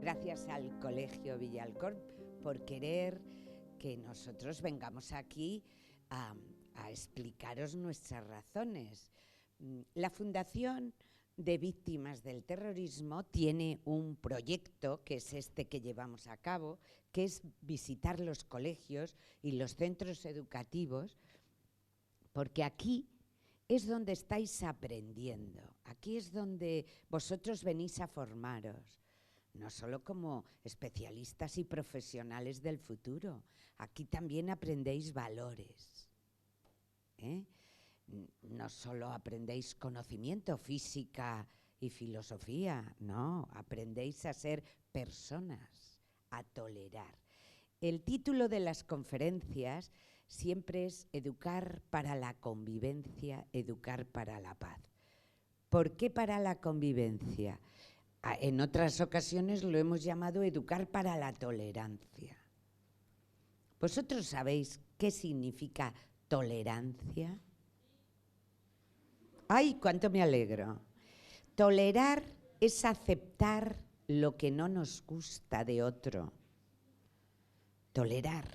Gracias al Colegio Villalcón por querer que nosotros vengamos aquí a explicaros nuestras razones. La Fundación de Víctimas del Terrorismo tiene un proyecto, que es este que llevamos a cabo, que es visitar los colegios y los centros educativos, porque aquí es donde estáis aprendiendo, aquí es donde vosotros venís a formaros, no solo como especialistas y profesionales del futuro, aquí también aprendéis valores, ¿eh? No solo aprendéis conocimiento, física y filosofía, no, aprendéis a ser personas, a tolerar. El título de las conferencias siempre es Educar para la convivencia, educar para la paz. ¿Por qué para la convivencia? En otras ocasiones lo hemos llamado educar para la tolerancia. ¿Vosotros sabéis qué significa tolerancia? ¡Ay, cuánto me alegro! Tolerar es aceptar lo que no nos gusta de otro. Tolerar.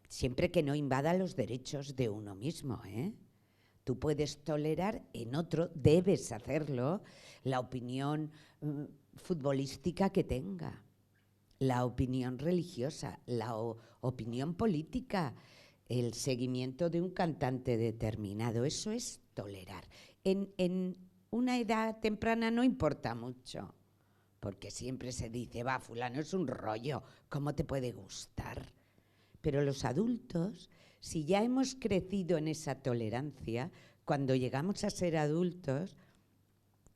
Siempre que no invada los derechos de uno mismo, ¿eh? Tú puedes tolerar en otro, debes hacerlo, la opinión futbolística que tenga, la opinión religiosa, la opinión política, el seguimiento de un cantante determinado. Eso es tolerar. En una edad temprana no importa mucho, porque siempre se dice, va, fulano es un rollo, ¿cómo te puede gustar? Pero los adultos, si ya hemos crecido en esa tolerancia, cuando llegamos a ser adultos,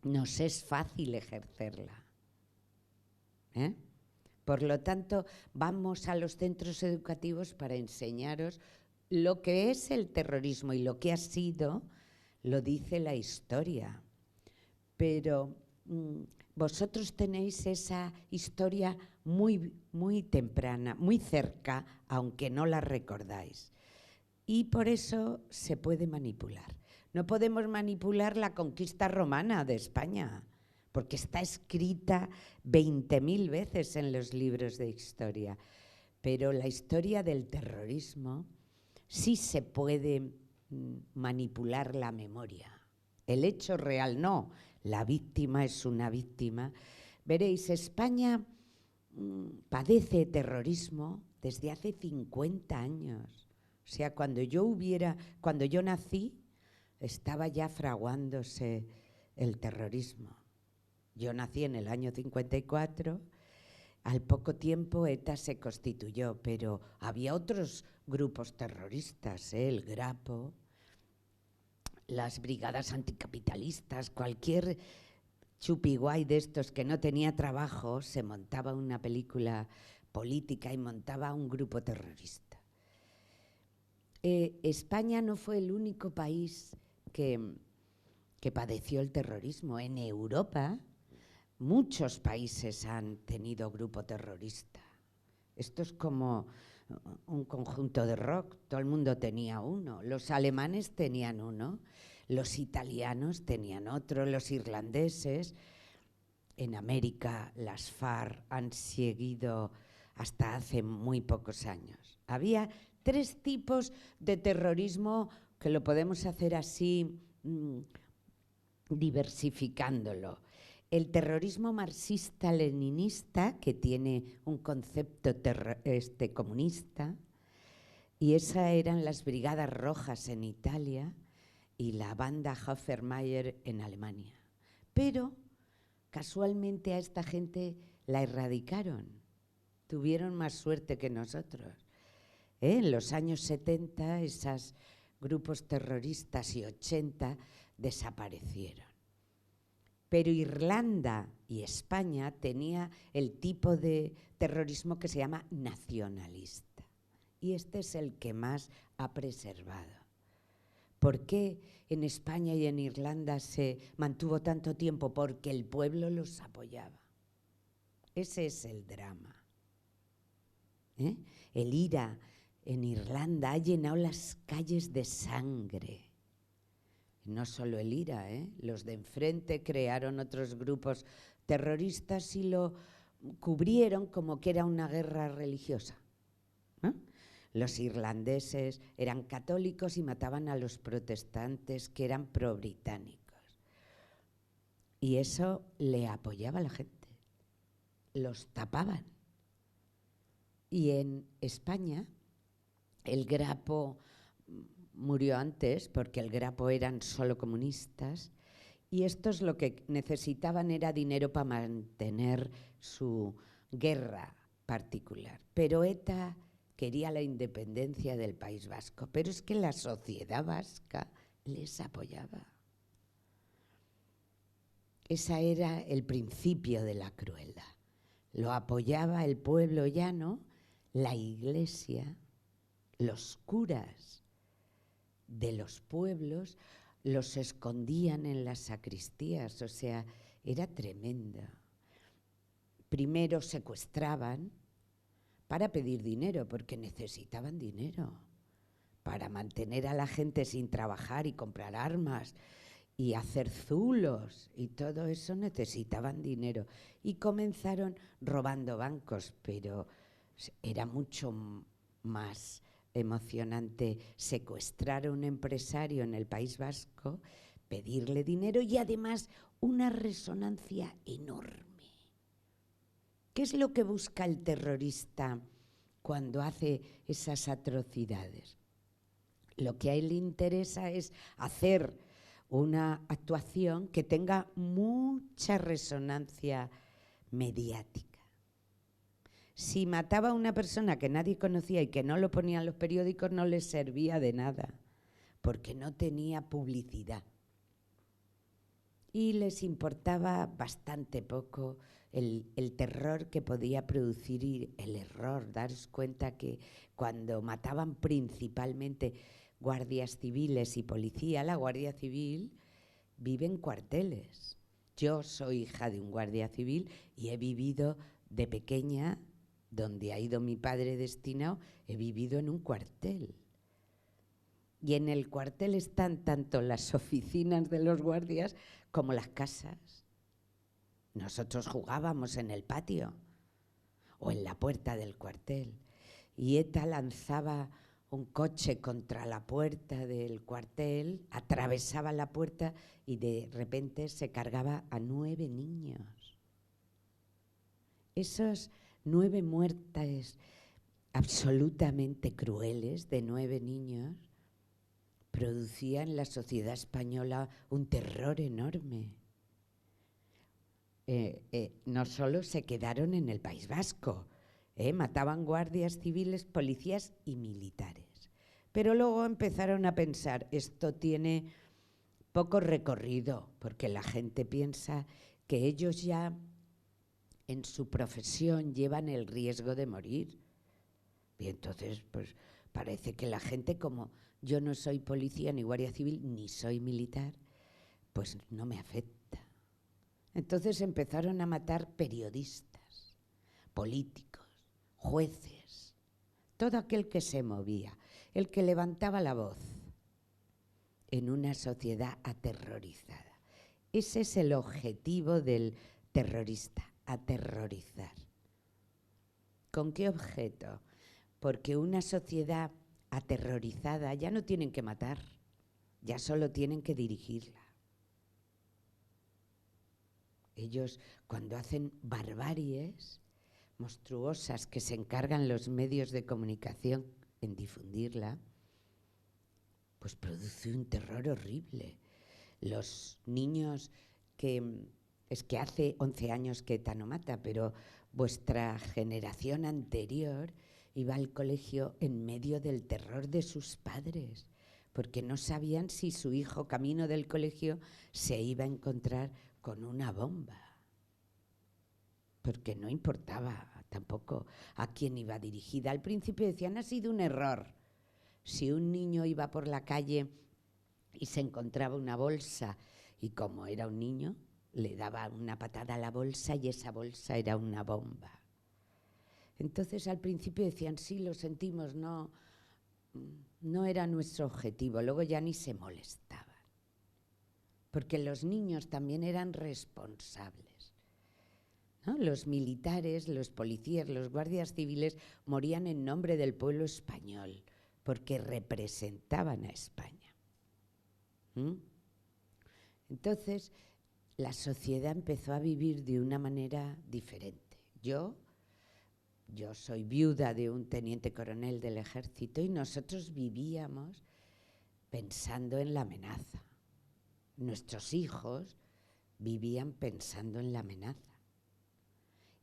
nos es fácil ejercerla, ¿eh? Por lo tanto, vamos a los centros educativos para enseñaros lo que es el terrorismo, y lo que ha sido, lo dice la historia. Pero vosotros tenéis esa historia muy, muy temprana, muy cerca, aunque no la recordáis. Y por eso se puede manipular. No podemos manipular la conquista romana de España, porque está escrita 20.000 veces en los libros de historia. Pero la historia del terrorismo sí se puede manipular la memoria. El hecho real no, la víctima es una víctima. Veréis, España padece terrorismo desde hace 50 años. O sea, cuando yo nací, estaba ya fraguándose el terrorismo. Yo nací en el año 54, al poco tiempo ETA se constituyó, pero había otros grupos terroristas, el Grapo, las brigadas anticapitalistas, cualquier chupiguay de estos que no tenía trabajo, se montaba una película política y montaba un grupo terrorista. España no fue el único país que padeció el terrorismo. En Europa, muchos países han tenido grupo terrorista. Esto es como un conjunto de rock, todo el mundo tenía uno. Los alemanes tenían uno, los italianos tenían otro, los irlandeses. En América las FARC han seguido hasta hace muy pocos años. Había 3 tipos de terrorismo que lo podemos hacer así, diversificándolo. El terrorismo marxista-leninista, que tiene un concepto comunista, y esas eran las Brigadas Rojas en Italia y la banda Hoffermayer en Alemania. Pero casualmente a esta gente la erradicaron, tuvieron más suerte que nosotros. En los años 70 esos grupos terroristas y 80 desaparecieron. Pero Irlanda y España tenía el tipo de terrorismo que se llama nacionalista. Y este es el que más ha preservado. ¿Por qué en España y en Irlanda se mantuvo tanto tiempo? Porque el pueblo los apoyaba. Ese es el drama. El IRA en Irlanda ha llenado las calles de sangre. No solo el IRA, los de enfrente crearon otros grupos terroristas sí lo cubrieron como que era una guerra religiosa, ¿no? Los irlandeses eran católicos y mataban a los protestantes que eran pro-británicos. Y eso le apoyaba a la gente. Los tapaban. Y en España el Grapo murió antes porque el Grapo eran solo comunistas y estos lo que necesitaban era dinero para mantener su guerra particular. Pero ETA quería la independencia del País Vasco, pero es que la sociedad vasca les apoyaba. Ese era el principio de la crueldad. Lo apoyaba el pueblo llano, la iglesia, los curas de los pueblos los escondían en las sacristías, o sea, era tremendo. Primero secuestraban para pedir dinero, porque necesitaban dinero, para mantener a la gente sin trabajar y comprar armas y hacer zulos, y todo eso necesitaban dinero. Y comenzaron robando bancos, pero era mucho más emocionante secuestrar a un empresario en el País Vasco, pedirle dinero y además una resonancia enorme. ¿Qué es lo que busca el terrorista cuando hace esas atrocidades? Lo que a él le interesa es hacer una actuación que tenga mucha resonancia mediática. Si mataba a una persona que nadie conocía y que no lo ponían los periódicos, no les servía de nada, porque no tenía publicidad. Y les importaba bastante poco el terror que podía producir el error. Daros cuenta que cuando mataban principalmente guardias civiles y policía, la Guardia Civil vive en cuarteles. Yo soy hija de un guardia civil y he vivido de pequeña, donde ha ido mi padre destinado, he vivido en un cuartel. Y en el cuartel están tanto las oficinas de los guardias como las casas. Nosotros jugábamos en el patio o en la puerta del cuartel. Y ETA lanzaba un coche contra la puerta del cuartel, atravesaba la puerta y de repente se cargaba a 9 niños. Esos 9 muertes absolutamente crueles de 9 niños producían en la sociedad española un terror enorme. No solo se quedaron en el País Vasco, mataban guardias civiles, policías y militares. Pero luego empezaron a pensar, esto tiene poco recorrido, porque la gente piensa que ellos ya en su profesión llevan el riesgo de morir. Y entonces, pues parece que la gente, como yo no soy policía ni guardia civil, ni soy militar, pues no me afecta. Entonces empezaron a matar periodistas, políticos, jueces, todo aquel que se movía, el que levantaba la voz en una sociedad aterrorizada. Ese es el objetivo del terrorista, aterrorizar. ¿Con qué objeto? Porque una sociedad aterrorizada ya no tienen que matar, ya solo tienen que dirigirla. Ellos, cuando hacen barbaries monstruosas que se encargan los medios de comunicación en difundirla, pues produce un terror horrible. Los niños es que hace 11 años que ETA no mata, pero vuestra generación anterior iba al colegio en medio del terror de sus padres, porque no sabían si su hijo, camino del colegio, se iba a encontrar con una bomba, porque no importaba tampoco a quién iba dirigida. Al principio decían, ha sido un error. Si un niño iba por la calle y se encontraba una bolsa, y como era un niño, le daba una patada a la bolsa y esa bolsa era una bomba. Entonces al principio decían, sí, lo sentimos, no era nuestro objetivo. Luego ya ni se molestaban, porque los niños también eran responsables. ¿no? Los militares, los policías, los guardias civiles morían en nombre del pueblo español porque representaban a España. ¿Mm? Entonces, la sociedad empezó a vivir de una manera diferente. Yo soy viuda de un teniente coronel del ejército y nosotros vivíamos pensando en la amenaza. Nuestros hijos vivían pensando en la amenaza,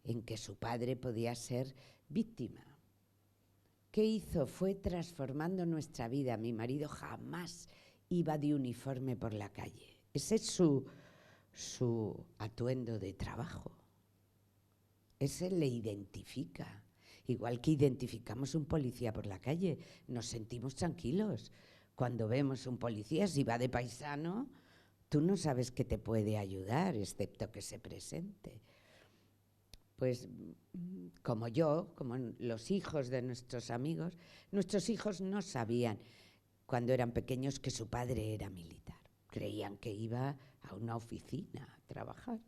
en que su padre podía ser víctima. ¿Qué hizo? Fue transformando nuestra vida. Mi marido jamás iba de uniforme por la calle. Ese es su atuendo de trabajo. Ese le identifica. Igual que identificamos un policía por la calle, nos sentimos tranquilos. Cuando vemos un policía, si va de paisano, tú no sabes que te puede ayudar, excepto que se presente. Pues como los hijos de nuestros amigos, nuestros hijos no sabían cuando eran pequeños que su padre era militar. Creían que iba a una oficina a trabajar.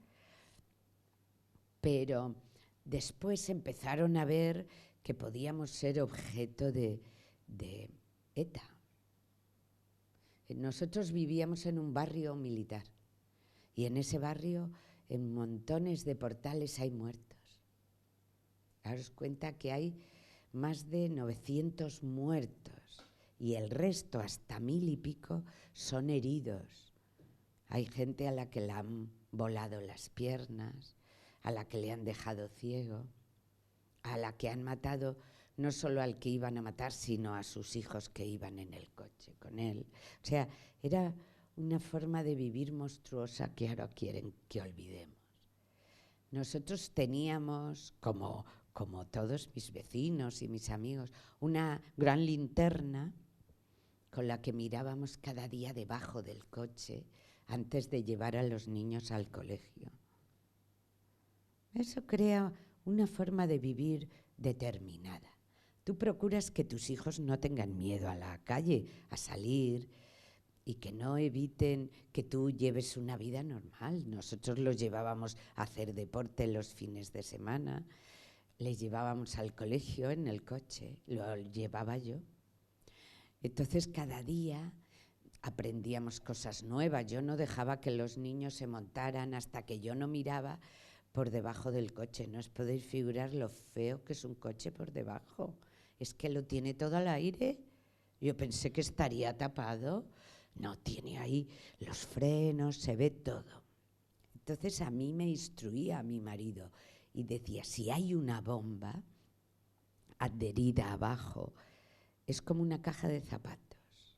Pero después empezaron a ver que podíamos ser objeto de ETA. Nosotros vivíamos en un barrio militar y en ese barrio, en montones de portales, hay muertos. Daros cuenta que hay más de 900 muertos y el resto, hasta 1000 y pico, son heridos. Hay gente a la que le han volado las piernas, a la que le han dejado ciego, a la que han matado no solo al que iban a matar, sino a sus hijos que iban en el coche con él. O sea, era una forma de vivir monstruosa que ahora quieren que olvidemos. Nosotros teníamos, como todos mis vecinos y mis amigos, una gran linterna con la que mirábamos cada día debajo del coche antes de llevar a los niños al colegio. Eso crea una forma de vivir determinada. Tú procuras que tus hijos no tengan miedo a la calle, a salir, y que no eviten que tú lleves una vida normal. Nosotros los llevábamos a hacer deporte los fines de semana, les llevábamos al colegio en el coche, lo llevaba yo. Entonces cada día aprendíamos cosas nuevas. Yo no dejaba que los niños se montaran hasta que yo no miraba por debajo del coche. No os podéis figurar lo feo que es un coche por debajo. Es que lo tiene todo al aire. Yo pensé que estaría tapado. No, tiene ahí los frenos, se ve todo. Entonces a mí me instruía a mi marido y decía, si hay una bomba adherida abajo, es como una caja de zapatos.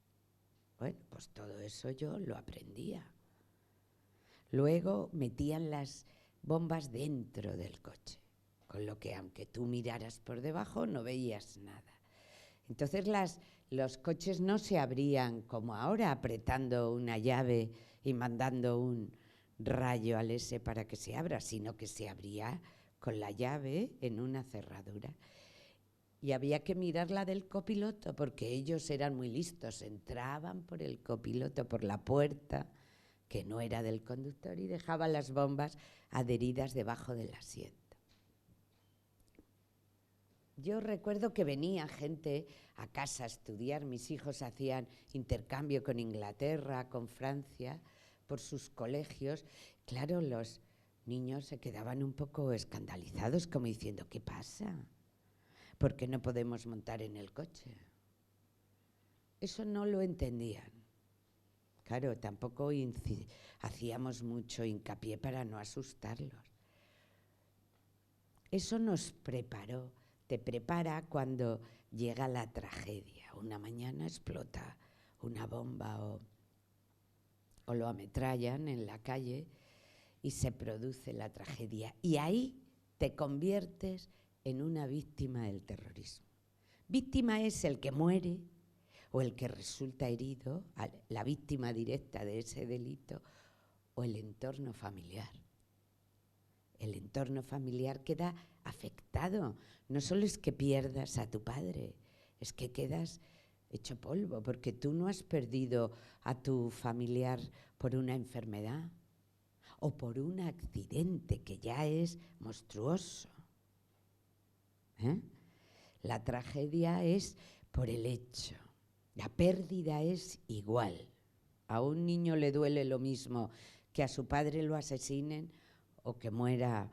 Bueno, pues todo eso yo lo aprendía. Luego metían las bombas dentro del coche, con lo que aunque tú miraras por debajo no veías nada. Entonces los coches no se abrían como ahora, apretando una llave y mandando un rayo al S para que se abra, sino que se abría con la llave en una cerradura. Y había que mirar la del copiloto, porque ellos eran muy listos, entraban por el copiloto, por la puerta, que no era del conductor, y dejaban las bombas adheridas debajo del asiento. Yo recuerdo que venía gente a casa a estudiar, mis hijos hacían intercambio con Inglaterra, con Francia, por sus colegios. Claro, los niños se quedaban un poco escandalizados, como diciendo, ¿qué pasa? ¿Por qué no podemos montar en el coche? Eso no lo entendían. Claro, tampoco hacíamos mucho hincapié para no asustarlos. Eso nos preparó. Te prepara cuando llega la tragedia. Una mañana explota una bomba o lo ametrallan en la calle y se produce la tragedia. Y ahí te conviertes en una víctima del terrorismo. Víctima es el que muere o el que resulta herido, la víctima directa de ese delito, o el entorno familiar. El entorno familiar queda afectado. No solo es que pierdas a tu padre, es que quedas hecho polvo, porque tú no has perdido a tu familiar por una enfermedad, o por un accidente que ya es monstruoso. La tragedia es por el hecho. La pérdida es igual. A un niño le duele lo mismo que a su padre lo asesinen o que muera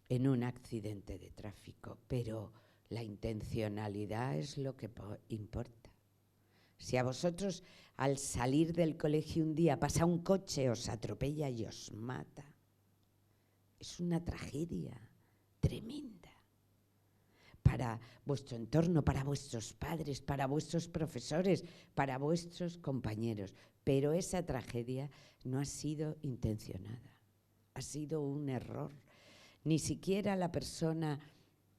en un accidente de tráfico, pero la intencionalidad es lo que importa. Si a vosotros al salir del colegio un día pasa un coche, os atropella y os mata, es una tragedia tremenda para vuestro entorno, para vuestros padres, para vuestros profesores, para vuestros compañeros. Pero esa tragedia no ha sido intencionada, ha sido un error. Ni siquiera la persona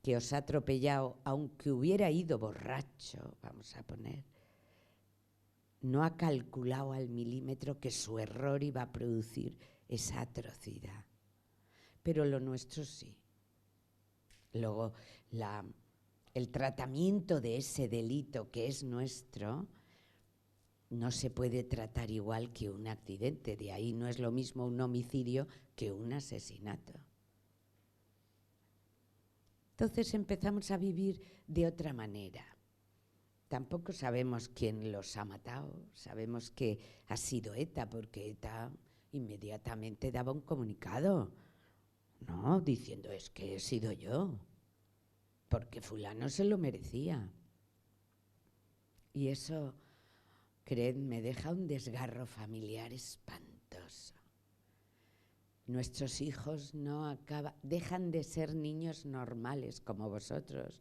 que os ha atropellado, aunque hubiera ido borracho, vamos a poner, no ha calculado al milímetro que su error iba a producir esa atrocidad. Pero lo nuestro sí. Luego, el tratamiento de ese delito que es nuestro no se puede tratar igual que un accidente. De ahí no es lo mismo un homicidio que un asesinato. Entonces empezamos a vivir de otra manera. Tampoco sabemos quién los ha matado. Sabemos que ha sido ETA, porque ETA inmediatamente daba un comunicado, ¿no? Diciendo, es que he sido yo, porque fulano se lo merecía. Y eso, creedme, deja un desgarro familiar espantoso. Nuestros hijos dejan de ser niños normales como vosotros,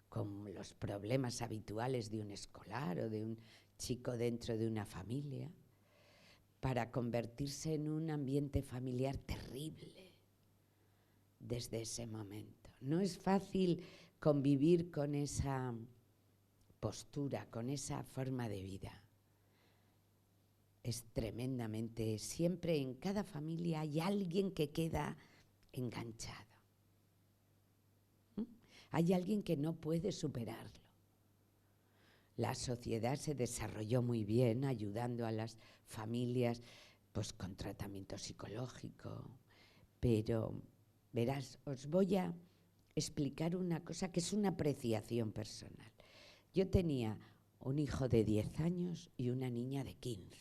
con los problemas habituales de un escolar o de un chico dentro de una familia, para convertirse en un ambiente familiar terrible desde ese momento. No es fácil convivir con esa postura, con esa forma de vida. Es tremendamente, siempre en cada familia hay alguien que queda enganchado. Hay alguien que no puede superarlo. La sociedad se desarrolló muy bien ayudando a las familias pues, con tratamiento psicológico, pero verás, os voy a explicar una cosa que es una apreciación personal. Yo tenía un hijo de 10 años y una niña de 15.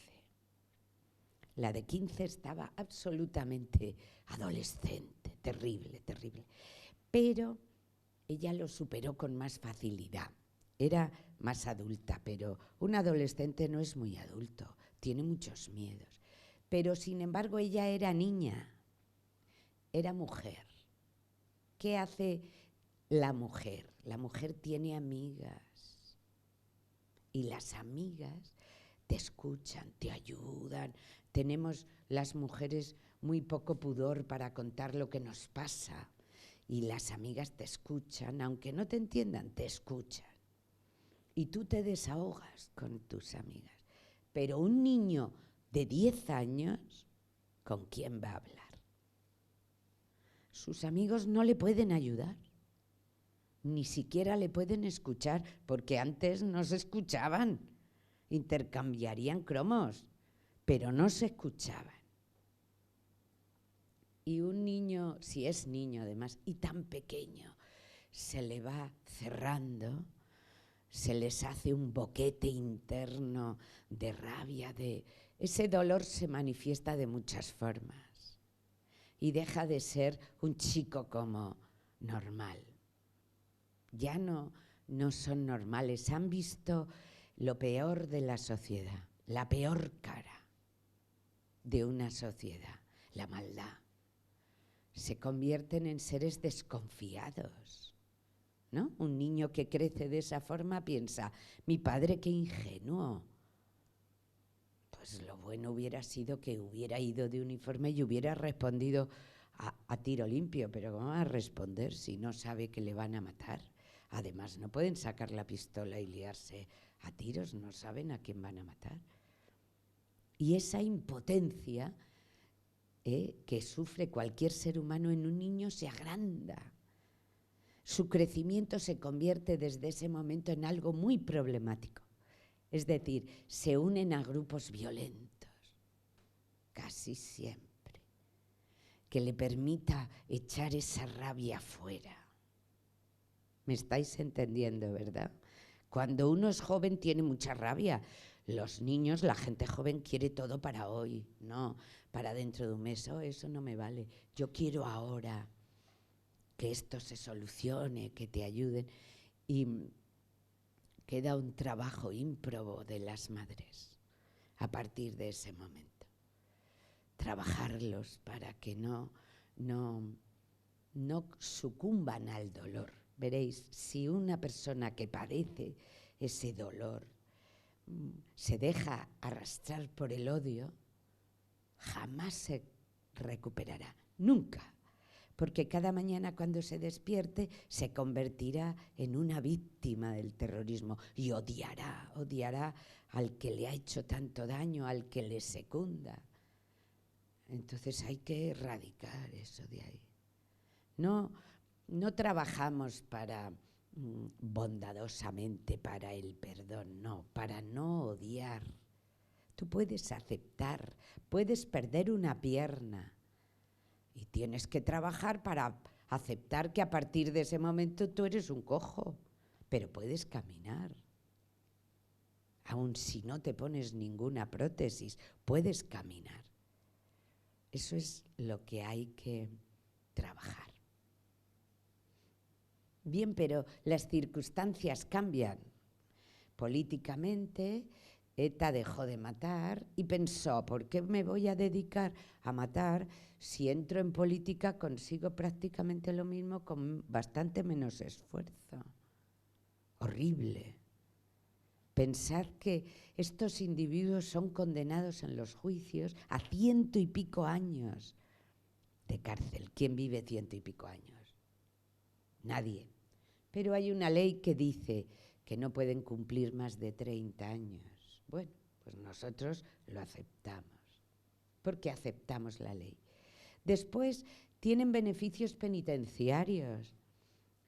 La de 15 estaba absolutamente adolescente, terrible, terrible. Pero ella lo superó con más facilidad. Era más adulta, pero un adolescente no es muy adulto, tiene muchos miedos. Pero, sin embargo, ella era niña, era mujer. ¿Qué hace la mujer? La mujer tiene amigas y las amigas te escuchan, te ayudan. Tenemos las mujeres muy poco pudor para contar lo que nos pasa y las amigas te escuchan, aunque no te entiendan, te escuchan. Y tú te desahogas con tus amigas. Pero un niño de 10 años, ¿con quién va a hablar? Sus amigos no le pueden ayudar, ni siquiera le pueden escuchar, porque antes no se escuchaban, intercambiarían cromos, pero no se escuchaban. Y un niño, si es niño además, y tan pequeño, se le va cerrando, se les hace un boquete interno de rabia, ese dolor se manifiesta de muchas formas y deja de ser un chico como normal. Ya no son normales, han visto lo peor de la sociedad, la peor cara de una sociedad, la maldad. Se convierten en seres desconfiados, ¿no? Un niño que crece de esa forma piensa, mi padre qué ingenuo. Pues lo bueno hubiera sido que hubiera ido de uniforme y hubiera respondido a tiro limpio, pero ¿cómo va a responder si no sabe que le van a matar? Además, no pueden sacar la pistola y liarse a tiros, no saben a quién van a matar. Y esa impotencia que sufre cualquier ser humano en un niño se agranda. Su crecimiento se convierte desde ese momento en algo muy problemático. Es decir, se unen a grupos violentos, casi siempre. que le permita echar esa rabia fuera. ¿Me estáis entendiendo, verdad? Cuando uno es joven tiene mucha rabia. Los niños, la gente joven quiere todo para hoy, no para dentro de un mes. Oh, eso no me vale. Yo quiero ahora que esto se solucione, que te ayuden. Y queda un trabajo ímprobo de las madres a partir de ese momento. Trabajarlos para que no sucumban al dolor. Veréis, si una persona que padece ese dolor se deja arrastrar por el odio, jamás se recuperará, nunca. Porque cada mañana cuando se despierte se convertirá en una víctima del terrorismo y odiará al que le ha hecho tanto daño, al que le secunda. Entonces hay que erradicar eso de ahí. No trabajamos bondadosamente para el perdón, no, para no odiar. Tú puedes aceptar, puedes perder una pierna y tienes que trabajar para aceptar que a partir de ese momento tú eres un cojo, pero puedes caminar. Aun si no te pones ninguna prótesis, puedes caminar. Eso es lo que hay que trabajar. Bien, pero las circunstancias cambian. Políticamente, ETA dejó de matar y pensó, ¿por qué me voy a dedicar a matar si entro en política consigo prácticamente lo mismo con bastante menos esfuerzo? Horrible. Pensad que estos individuos son condenados en los juicios a 100 y pico años de cárcel. ¿Quién vive 100 y pico años? Nadie. Pero hay una ley que dice que no pueden cumplir más de 30 años. Bueno, pues nosotros lo aceptamos, porque aceptamos la ley. Después tienen beneficios penitenciarios.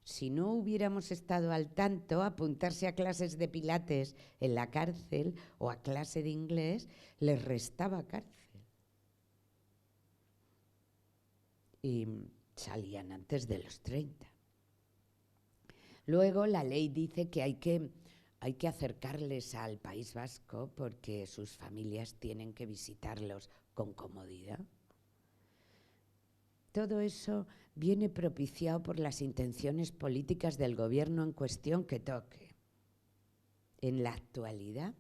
Si no hubiéramos estado al tanto, apuntarse a clases de pilates en la cárcel o a clase de inglés les restaba cárcel. Y salían antes de los 30. Luego la ley dice que hay que acercarles al País Vasco porque sus familias tienen que visitarlos con comodidad. Todo eso viene propiciado por las intenciones políticas del gobierno en cuestión que toque. En la actualidad,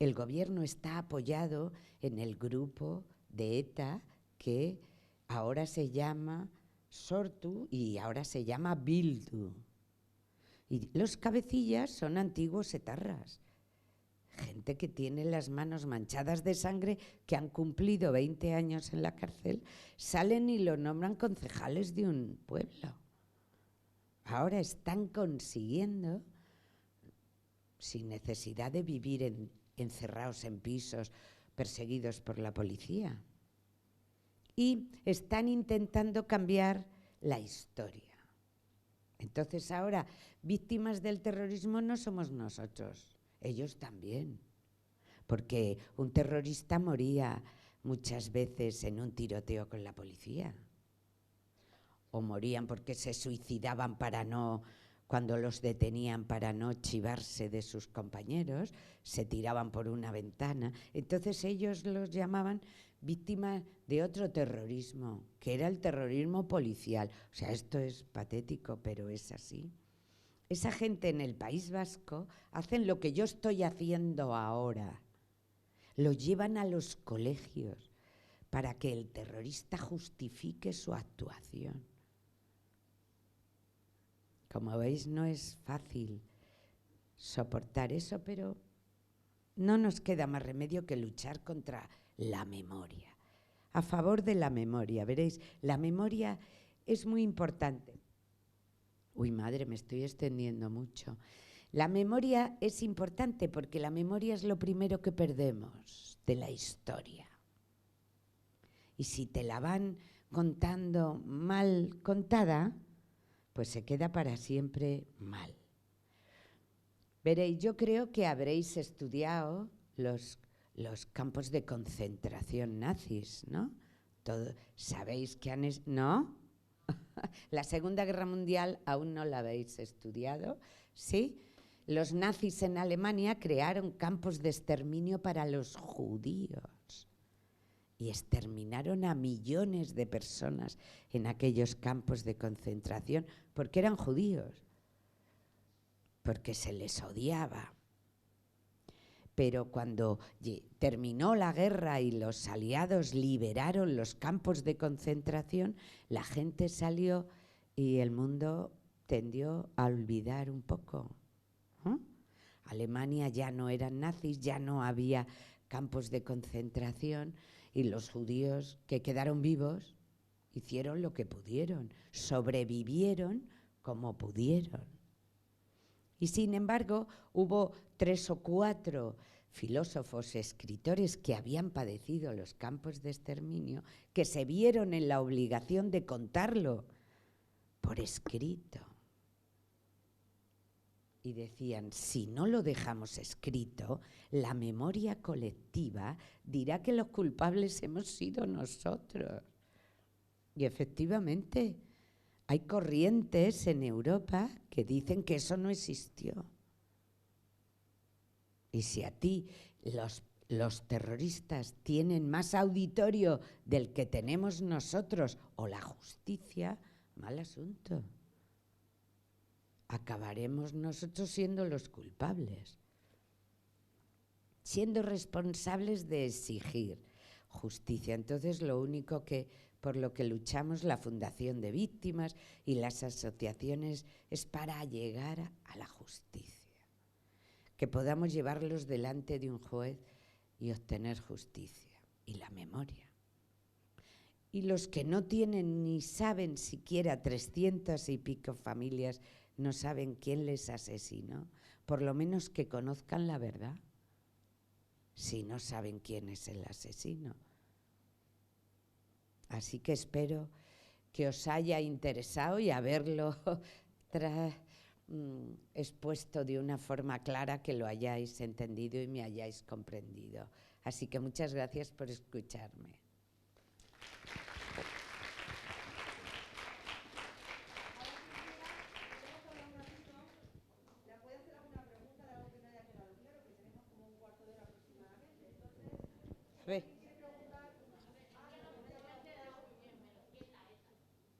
el gobierno está apoyado en el grupo de ETA que ahora se llama Sortu y ahora se llama Bildu. Y los cabecillas son antiguos etarras, gente que tiene las manos manchadas de sangre, que han cumplido 20 años en la cárcel, salen y lo nombran concejales de un pueblo. Ahora están consiguiendo, sin necesidad de vivir encerrados en pisos, perseguidos por la policía. Y están intentando cambiar la historia. Entonces ahora, víctimas del terrorismo no somos nosotros, ellos también. Porque un terrorista moría muchas veces en un tiroteo con la policía. O morían porque se suicidaban cuando los detenían para no chivarse de sus compañeros, se tiraban por una ventana. Entonces ellos los llamaban víctimas de otro terrorismo, que era el terrorismo policial. O sea, esto es patético, pero es así. Esa gente en el País Vasco hacen lo que yo estoy haciendo ahora. Lo llevan a los colegios para que el terrorista justifique su actuación. Como veis, no es fácil soportar eso, pero no nos queda más remedio que luchar contra la memoria. A favor de la memoria, veréis, la memoria es muy importante. Uy, madre, me estoy extendiendo mucho. La memoria es importante porque la memoria es lo primero que perdemos de la historia. Y si te la van contando mal contada, pues se queda para siempre mal. Veréis, yo creo que habréis estudiado los campos de concentración nazis, ¿no? ¿Sabéis que no? La Segunda Guerra Mundial aún no la habéis estudiado, ¿sí? Los nazis en Alemania crearon campos de exterminio para los judíos y exterminaron a millones de personas en aquellos campos de concentración porque eran judíos, porque se les odiaba. Pero cuando terminó la guerra y los aliados liberaron los campos de concentración, la gente salió y el mundo tendió a olvidar un poco. Alemania ya no eran nazis, ya no había campos de concentración y los judíos que quedaron vivos hicieron lo que pudieron, sobrevivieron como pudieron. Y sin embargo, hubo 3 o 4 filósofos, escritores que habían padecido los campos de exterminio, que se vieron en la obligación de contarlo por escrito. Y decían, si no lo dejamos escrito, la memoria colectiva dirá que los culpables hemos sido nosotros. Y efectivamente, hay corrientes en Europa que dicen que eso no existió. Y si a ti los terroristas tienen más auditorio del que tenemos nosotros o la justicia, mal asunto. Acabaremos nosotros siendo los culpables, siendo responsables de exigir justicia. Entonces, lo único por lo que luchamos la Fundación de Víctimas y las asociaciones es para llegar a la justicia, que podamos llevarlos delante de un juez y obtener justicia y la memoria. Y los que no tienen ni saben siquiera 300 y pico familias, no saben quién les asesinó, por lo menos que conozcan la verdad, si no saben quién es el asesino. Así que espero que os haya interesado y haberlo expuesto de una forma clara, que lo hayáis entendido y me hayáis comprendido. Así que muchas gracias por escucharme.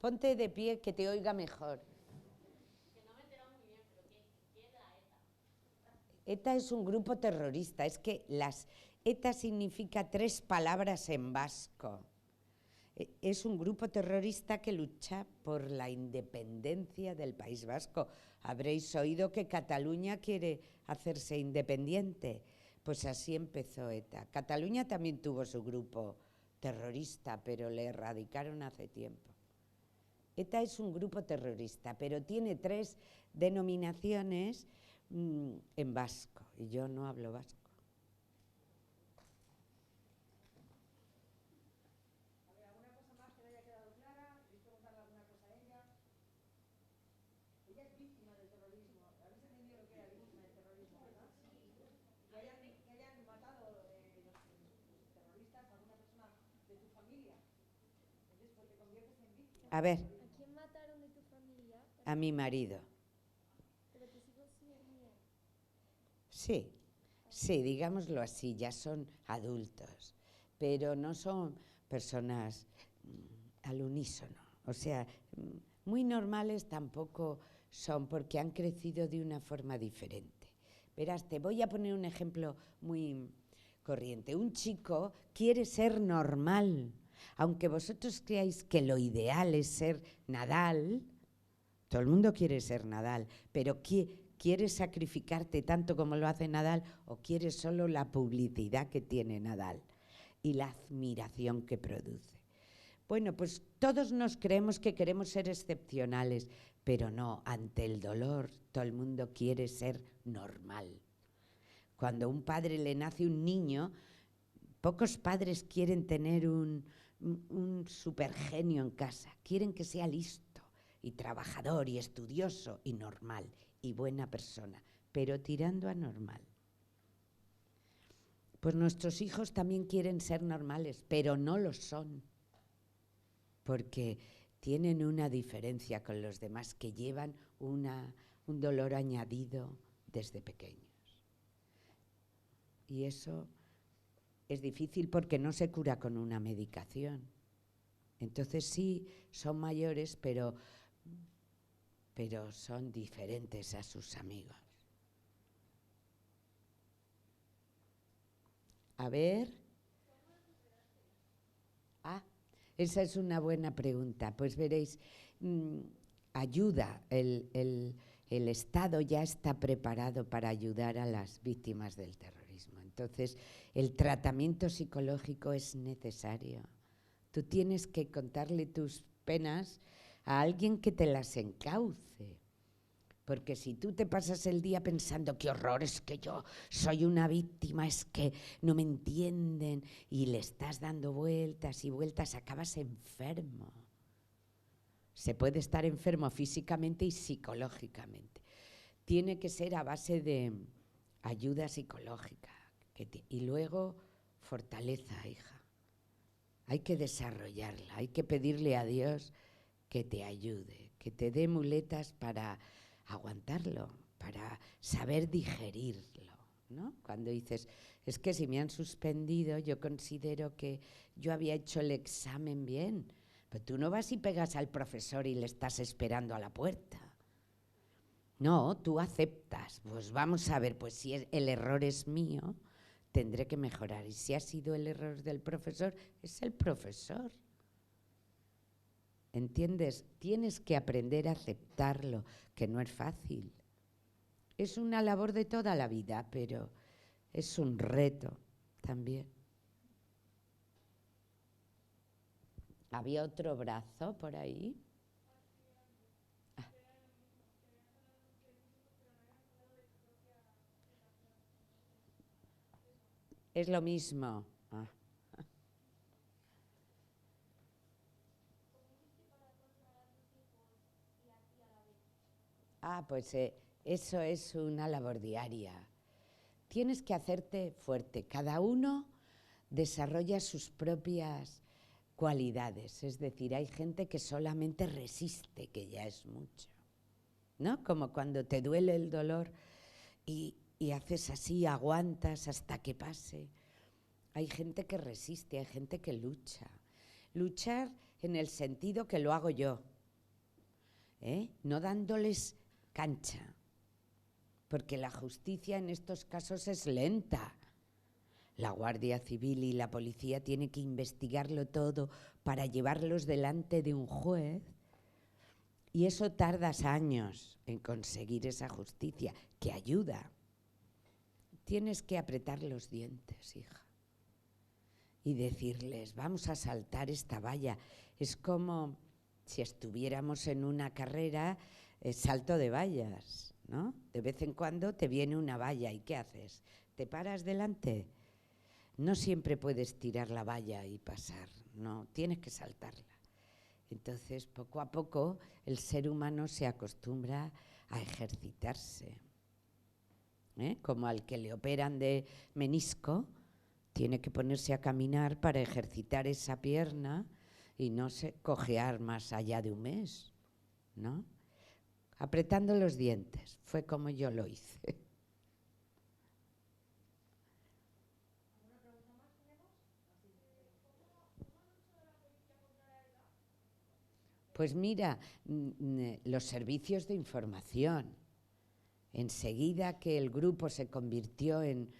Ponte de pie que te oiga mejor. ETA es un grupo terrorista. Es que ETA significa 3 palabras en vasco. Es un grupo terrorista que lucha por la independencia del País Vasco. Habréis oído que Cataluña quiere hacerse independiente. Pues así empezó ETA. Cataluña también tuvo su grupo terrorista, pero le erradicaron hace tiempo. ETA es un grupo terrorista, pero tiene 3 denominaciones en vasco, y yo no hablo vasco. ¿Alguna cosa más que le haya quedado clara? ¿Queréis preguntarle alguna cosa a ella? Ella es víctima del terrorismo. ¿Habéis entendido lo que era víctima del terrorismo, verdad? Que hayan matado los terroristas a alguna persona de tu familia. Entonces, pues te conviertes en víctima. A ver. ¿A quién mataron de tu familia? A mi marido. ¿Pero tus hijos siguen? Sí, digámoslo así, ya son adultos, pero no son personas al unísono. O sea, muy normales tampoco son, porque han crecido de una forma diferente. Verás, te voy a poner un ejemplo muy corriente. Un chico quiere ser normal, aunque vosotros creáis que lo ideal es ser Nadal. Todo el mundo quiere ser Nadal, pero ¿quieres sacrificarte tanto como lo hace Nadal o quieres solo la publicidad que tiene Nadal y la admiración que produce? Bueno, pues todos nos creemos que queremos ser excepcionales, pero no, ante el dolor todo el mundo quiere ser normal. Cuando a un padre le nace un niño, pocos padres quieren tener un supergenio en casa, quieren que sea listo y trabajador y estudioso y normal y buena persona, pero tirando a normal. Pues nuestros hijos también quieren ser normales, pero no lo son. porque tienen una diferencia con los demás, que llevan un dolor añadido desde pequeños. Y eso es difícil porque no se cura con una medicación. Entonces sí, son mayores, pero son diferentes a sus amigos. A ver. Esa es una buena pregunta. Pues veréis, ayuda. El Estado ya está preparado para ayudar a las víctimas del terrorismo. Entonces, el tratamiento psicológico es necesario. Tú tienes que contarle tus penas a alguien que te las encauce. Porque si tú te pasas el día pensando qué horror, es que yo soy una víctima, es que no me entienden, y le estás dando vueltas y vueltas, acabas enfermo. Se puede estar enfermo físicamente y psicológicamente. Tiene que ser a base de ayuda psicológica y luego fortaleza, hija. Hay que desarrollarla, hay que pedirle a Dios que te ayude, que te dé muletas para aguantarlo, para saber digerirlo, ¿no? Cuando dices, es que si me han suspendido, yo considero que yo había hecho el examen bien, pero tú no vas y pegas al profesor y le estás esperando a la puerta. No, tú aceptas, pues vamos a ver, pues si el error es mío, tendré que mejorar, y si ha sido el error del profesor, es el profesor. ¿Entiendes? Tienes que aprender a aceptarlo, que no es fácil. Es una labor de toda la vida, pero es un reto también. ¿Había otro brazo por ahí? Es lo mismo. Pues eso es una labor diaria. Tienes que hacerte fuerte. Cada uno desarrolla sus propias cualidades. Es decir, hay gente que solamente resiste, que ya es mucho, ¿no? Como cuando te duele el dolor y haces así, aguantas hasta que pase. Hay gente que resiste, hay gente que lucha. Luchar en el sentido que lo hago yo, no dándoles cancha, porque la justicia en estos casos es lenta. La Guardia Civil y la policía tienen que investigarlo todo para llevarlos delante de un juez, y eso tardas años en conseguir esa justicia, que ayuda. Tienes que apretar los dientes, hija, y decirles, vamos a saltar esta valla. Es como si estuviéramos en una carrera, salto de vallas, ¿no? De vez en cuando te viene una valla, ¿y qué haces? ¿Te paras delante? No siempre puedes tirar la valla y pasar, no, tienes que saltarla. Entonces, poco a poco, el ser humano se acostumbra a ejercitarse. Como al que le operan de menisco, tiene que ponerse a caminar para ejercitar esa pierna y no cojear más allá de un mes, ¿no? Apretando los dientes, fue como yo lo hice. Pues mira, los servicios de información. Enseguida que el grupo se convirtió en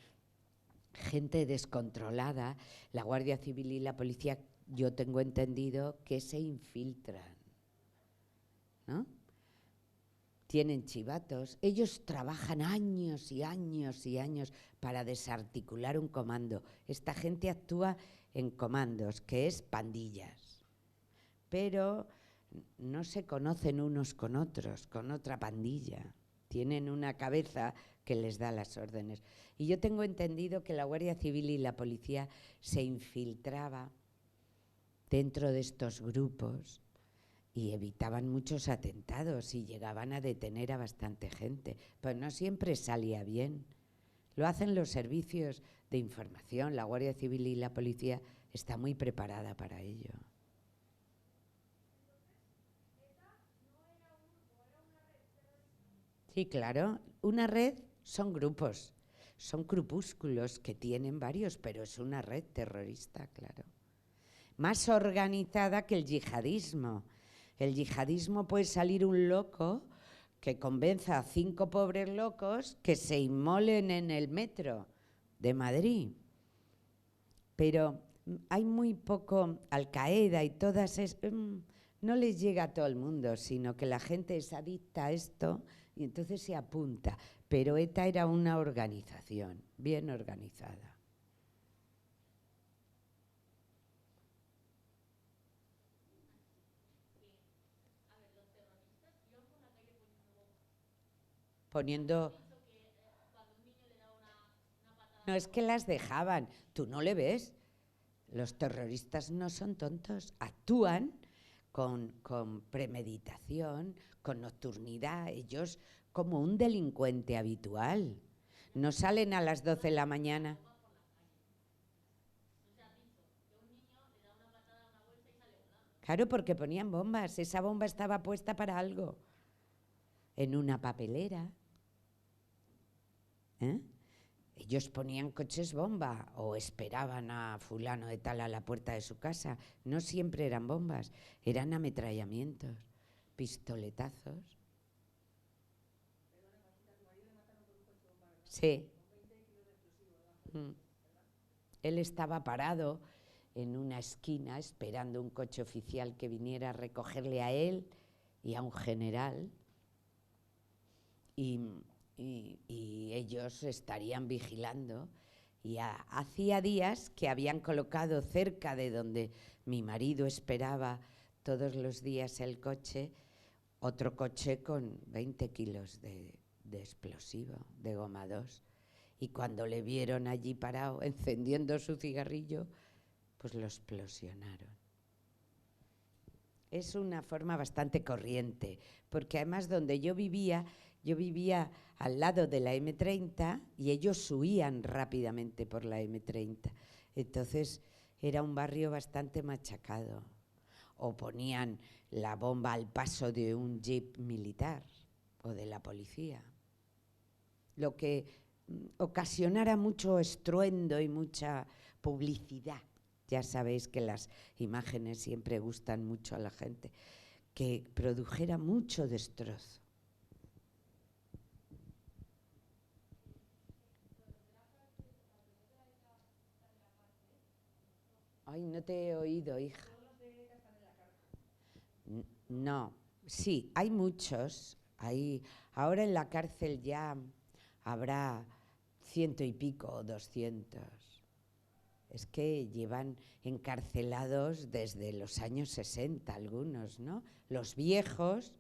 gente descontrolada, la Guardia Civil y la policía, yo tengo entendido que se infiltran, ¿no? Tienen chivatos. Ellos trabajan años y años y años para desarticular un comando. Esta gente actúa en comandos, que es pandillas. Pero no se conocen unos con otros, con otra pandilla. Tienen una cabeza que les da las órdenes. Y yo tengo entendido que la Guardia Civil y la policía se infiltraba dentro de estos grupos y evitaban muchos atentados y llegaban a detener a bastante gente. Pero no siempre salía bien. Lo hacen los servicios de información. La Guardia Civil y la policía está muy preparada para ello. Sí, claro. Una red son grupos, son grupúsculos que tienen varios, pero es una red terrorista, claro. Más organizada que el yihadismo. El yihadismo puede salir un loco que convenza a 5 pobres locos que se inmolen en el metro de Madrid. Pero hay muy poco, Al-Qaeda y todas no les llega a todo el mundo, sino que la gente es adicta a esto y entonces se apunta. Pero ETA era una organización bien organizada. Poniendo... No, es que las dejaban. Tú no le ves. Los terroristas no son tontos. Actúan con premeditación, con nocturnidad. Ellos como un delincuente habitual. No salen a las 12 de la mañana. Claro, porque ponían bombas. Esa bomba estaba puesta para algo. En una papelera. ¿Eh? Ellos ponían coches bomba o esperaban a fulano de tal a la puerta de su casa. No siempre eran bombas, eran ametrallamientos, pistoletazos. Sí. Él estaba parado en una esquina esperando un coche oficial que viniera a recogerle a él y a un general. Y ellos estarían vigilando. Y hacía días que habían colocado cerca de donde mi marido esperaba todos los días el coche, otro coche con 20 kilos de explosivo, de goma 2. Y cuando le vieron allí parado, encendiendo su cigarrillo, pues lo explosionaron. Es una forma bastante corriente, porque además donde yo vivía al lado de la M30 y ellos huían rápidamente por la M30. Entonces era un barrio bastante machacado. O ponían la bomba al paso de un jeep militar o de la policía. Lo que ocasionara mucho estruendo y mucha publicidad. Ya sabéis que las imágenes siempre gustan mucho a la gente. Que produjera mucho destrozo. Ay, no te he oído, hija. No, sí, hay muchos. Ahora en la cárcel ya habrá 100 y pico o 200. Es que llevan encarcelados desde los años 60 algunos, ¿no? Los viejos,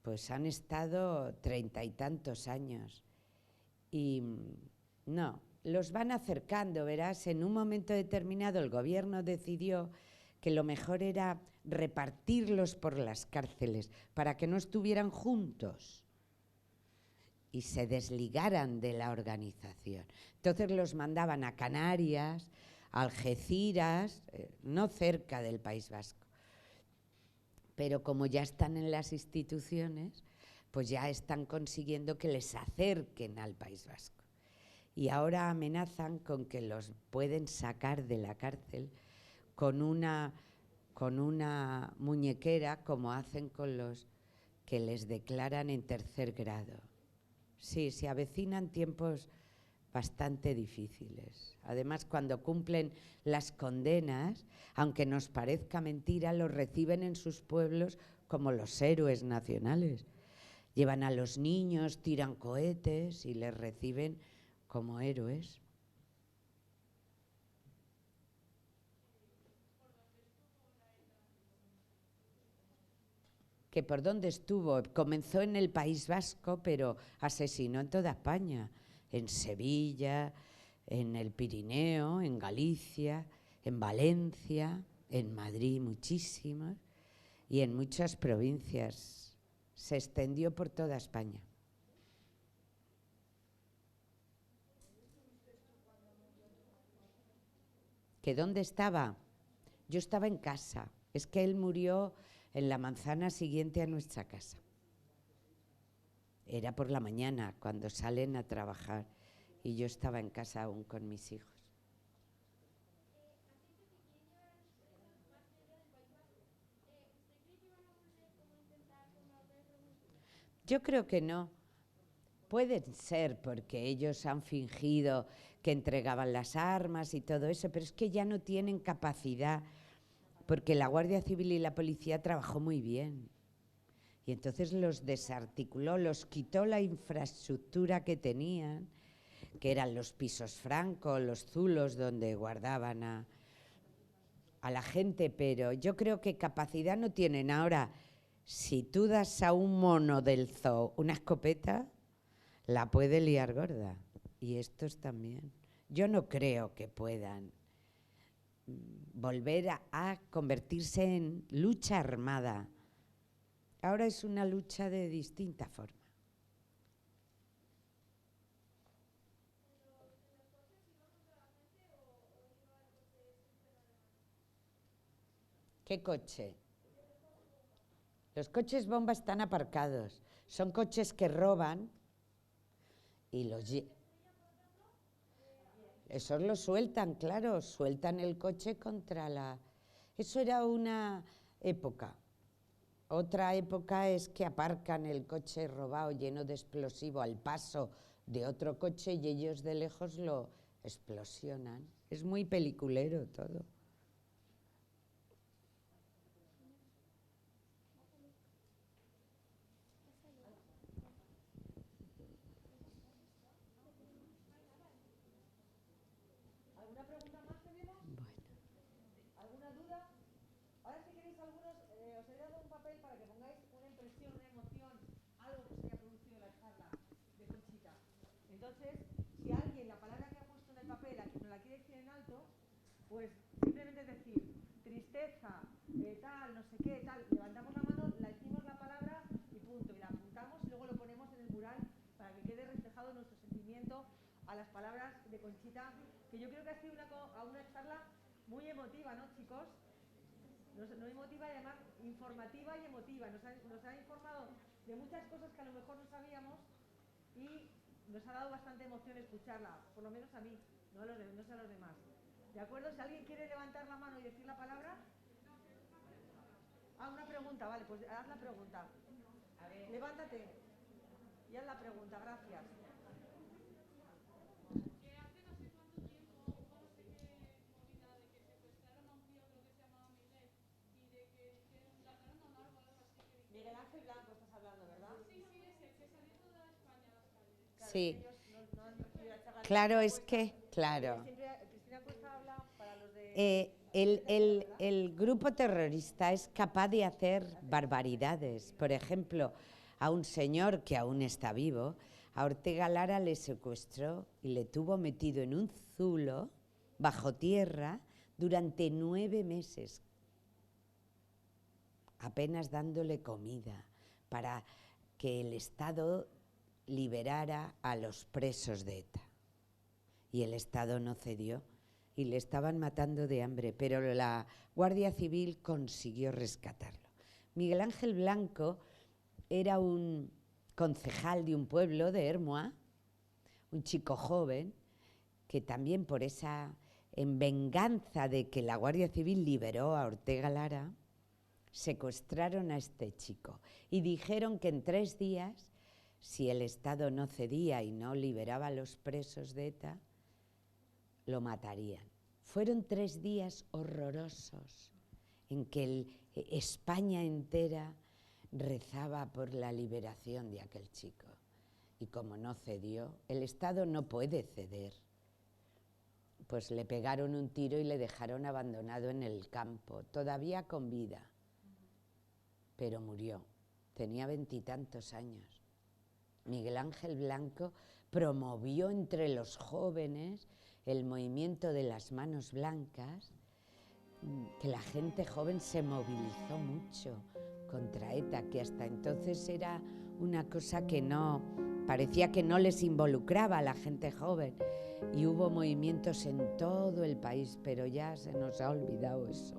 pues han estado 30 y tantos años. Y no, los van acercando, verás, en un momento determinado el gobierno decidió que lo mejor era repartirlos por las cárceles para que no estuvieran juntos y se desligaran de la organización. Entonces los mandaban a Canarias, a Algeciras, no cerca del País Vasco. Pero como ya están en las instituciones, pues ya están consiguiendo que les acerquen al País Vasco. Y ahora amenazan con que los pueden sacar de la cárcel con una muñequera, como hacen con los que les declaran en tercer grado. Sí, se avecinan tiempos bastante difíciles. Además, cuando cumplen las condenas, aunque nos parezca mentira, los reciben en sus pueblos como los héroes nacionales. Llevan a los niños, tiran cohetes y les reciben como héroes. ¿Que por dónde estuvo? Comenzó en el País Vasco, pero asesinó en toda España. En Sevilla, en el Pirineo, en Galicia, en Valencia, en Madrid muchísimas y en muchas provincias. Se extendió por toda España. ¿Que dónde estaba? Yo estaba en casa. Es que él murió en la manzana siguiente a nuestra casa. era por la mañana, cuando salen a trabajar, y yo estaba en casa aún con mis hijos. Yo creo que no. Pueden ser porque ellos han fingido que entregaban las armas y todo eso, pero es que ya no tienen capacidad, porque la Guardia Civil y la policía trabajó muy bien. Y entonces los desarticuló, los quitó la infraestructura que tenían, que eran los pisos francos, los zulos donde guardaban a la gente, pero yo creo que capacidad no tienen. Ahora, si tú das a un mono del zoo una escopeta, la puede liar gorda. Y estos también. Yo no creo que puedan volver a convertirse en lucha armada. Ahora es una lucha de distinta forma. ¿Qué coche? Los coches bomba están aparcados. Son coches que roban y esos los sueltan, claro, sueltan el coche contra la... Eso era una época. Otra época es que aparcan el coche robado lleno de explosivo al paso de otro coche y ellos de lejos lo explosionan. Es muy peliculero todo. ¿Alguna pregunta más tenemos? Bueno. ¿Alguna duda? Ahora si queréis algunos, os he dado un papel para que pongáis una impresión, una emoción, algo que se haya producido en la charla de Conchita. Entonces, si alguien la palabra que ha puesto en el papel nos la quiere decir en alto, pues simplemente decir tristeza, tal, no sé qué, tal, levantamos la mano, la decimos la palabra y punto, y la apuntamos y luego lo ponemos en el mural para que quede reflejado nuestro sentimiento a las palabras de Conchita, que yo creo que ha sido una charla muy emotiva, ¿no, chicos? No emotiva y además informativa y emotiva. Nos ha informado de muchas cosas que a lo mejor no sabíamos y nos ha dado bastante emoción escucharla, por lo menos a mí, no sé a los demás. ¿De acuerdo? Si alguien quiere levantar la mano y decir la palabra. Ah, una pregunta, vale, pues haz la pregunta. A ver. Levántate y haz la pregunta, gracias. Miguel Ángel Blanco estás hablando, ¿verdad? Sí, sí, es el que salió toda España a las calles. Claro, Sí. ellos no han recibido la charla. Claro, es que, claro. Cristina Cuesta habla para los de... El grupo terrorista es capaz de hacer barbaridades. Por ejemplo, a un señor que aún está vivo, a Ortega Lara le secuestró y le tuvo metido en un zulo bajo tierra durante 9 meses, apenas dándole comida, para que el Estado liberara a los presos de ETA. Y el Estado no cedió y le estaban matando de hambre, pero la Guardia Civil consiguió rescatarlo. Miguel Ángel Blanco era un concejal de un pueblo de Ermua, un chico joven, que también por en venganza de que la Guardia Civil liberó a Ortega Lara, secuestraron a este chico y dijeron que en 3 días, si el Estado no cedía y no liberaba a los presos de ETA, lo matarían. Fueron 3 días horrorosos en que España entera rezaba por la liberación de aquel chico. Y como no cedió, el Estado no puede ceder. Pues le pegaron un tiro y le dejaron abandonado en el campo, todavía con vida. Pero murió. Tenía 20 y tantos años. Miguel Ángel Blanco promovió entre los jóvenes el movimiento de las manos blancas, que la gente joven se movilizó mucho contra ETA, que hasta entonces era una cosa que no, parecía que no les involucraba a la gente joven. Y hubo movimientos en todo el país, pero ya se nos ha olvidado eso.